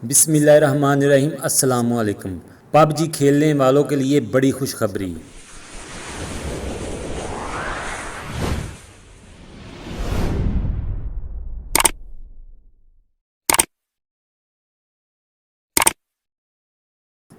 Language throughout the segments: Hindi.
बिस्मिल्लाहिर्रहमानिर्रहीम। अस्सलामुअलैकुम। पबजी खेलने वालों के लिए बड़ी खुशखबरी।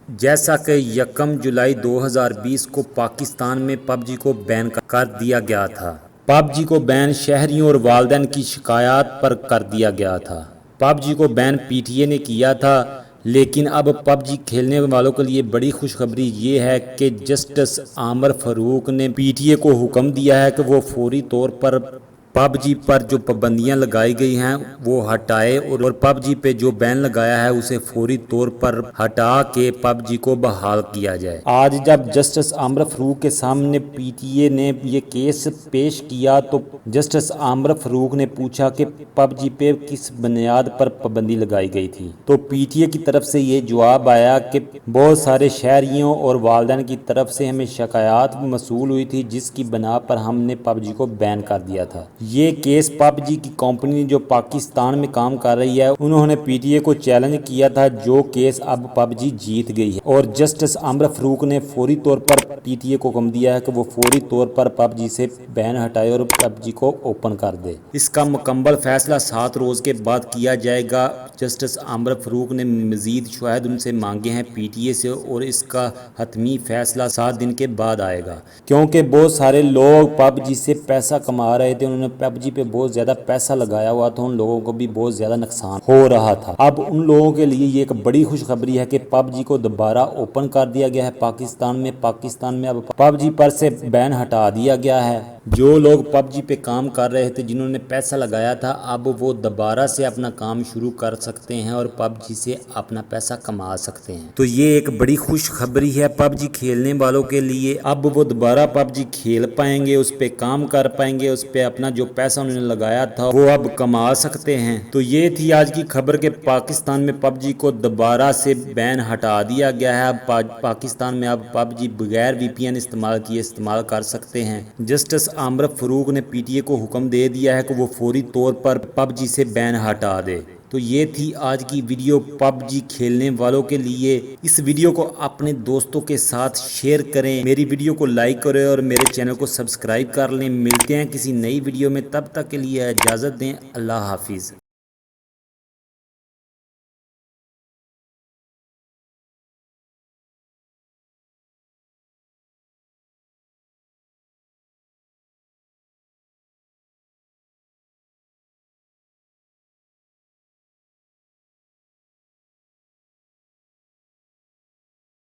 जैसा कि 1 जुलाई 2020 को पाकिस्तान में पबजी को बैन कर दिया गया था। पबजी को बैन शहरियों और वालिदैन की शिकायत पर कर दिया गया था। पबजी को बैन पीटीए ने किया था, लेकिन अब पबजी खेलने वालों के लिए बड़ी खुशखबरी ये है कि जस्टिस आमर फारूक ने पीटीए को हुक्म दिया है कि वो फौरी तौर पर पबजी पर जो पाबंदियां लगाई गई हैं वो हटाए और पबजी पे जो बैन लगाया है उसे फौरी तौर पर हटा के पबजी को बहाल किया जाए। आज जब जस्टिस आमर फारूक के सामने पीटीए ने ये केस पेश किया तो जस्टिस आमर फारूक ने पूछा कि पबजी पे किस बुनियाद पर पाबंदी लगाई गई थी। तो पीटीए की तरफ से ये जवाब आया कि बहुत सारे शहरियों और वालिदैन की तरफ से हमें शिकायत मसूल हुई थी, जिसकी बिना पर हमने पबजी को बैन कर दिया था। ये केस पबजी की कंपनी जो पाकिस्तान में काम कर रही है उन्होंने पीटीए को चैलेंज किया था, जो केस अब पबजी जीत गई है और जस्टिस आमर फारूक ने फौरी तौर पर पीटीए को हुक्म दिया है कि वो फौरी तौर पर पबजी से बैन हटाए और पबजी को ओपन कर दे। इसका मुकम्मल फैसला 7 रोज़ के बाद किया जाएगा। जस्टिस आमर फारूक ने मजीद शवाहिद उनसे मांगे हैं पीटीए से और इसका हतमी फैसला 7 दिन के बाद आएगा, क्योंकि बहुत सारे लोग पबजी से पैसा कमा रहे थे। उन्होंने पबजी पे बहुत ज़्यादा पैसा लगाया हुआ था, उन लोगों को भी बहुत ज़्यादा नुकसान हो रहा था। अब उन लोगों के लिए ये एक बड़ी खुशखबरी है कि पबजी को दोबारा ओपन कर दिया गया है पाकिस्तान में अब पबजी पर से बैन हटा दिया गया है। जो लोग पबजी पे काम कर रहे थे, जिन्होंने पैसा लगाया था, अब वो दोबारा से अपना काम शुरू कर सकते हैं और पबजी से अपना पैसा कमा सकते हैं। तो ये एक बड़ी खुशखबरी है पबजी खेलने वालों के लिए। अब वो दोबारा पबजी खेल पाएंगे, उस पर काम कर पाएंगे, उस पर अपना जो पैसा उन्होंने लगाया था वो अब कमा सकते हैं। तो ये थी आज की खबर कि पाकिस्तान में पबजी को दोबारा से बैन हटा दिया गया है। अब पाकिस्तान में अब पबजी बगैर वीपीएन इस्तेमाल किए इस्तेमाल कर सकते हैं। जस्टिस आमर फारूक ने पीटीए को हुक्म दे दिया है कि वो फौरी तौर पर पबजी से बैन हटा दे। तो ये थी आज की वीडियो पबजी खेलने वालों के लिए। इस वीडियो को अपने दोस्तों के साथ शेयर करें, मेरी वीडियो को लाइक करें और मेरे चैनल को सब्सक्राइब कर लें। मिलते हैं किसी नई वीडियो में, तब तक के लिए इजाज़त दें। अल्लाह हाफिज़।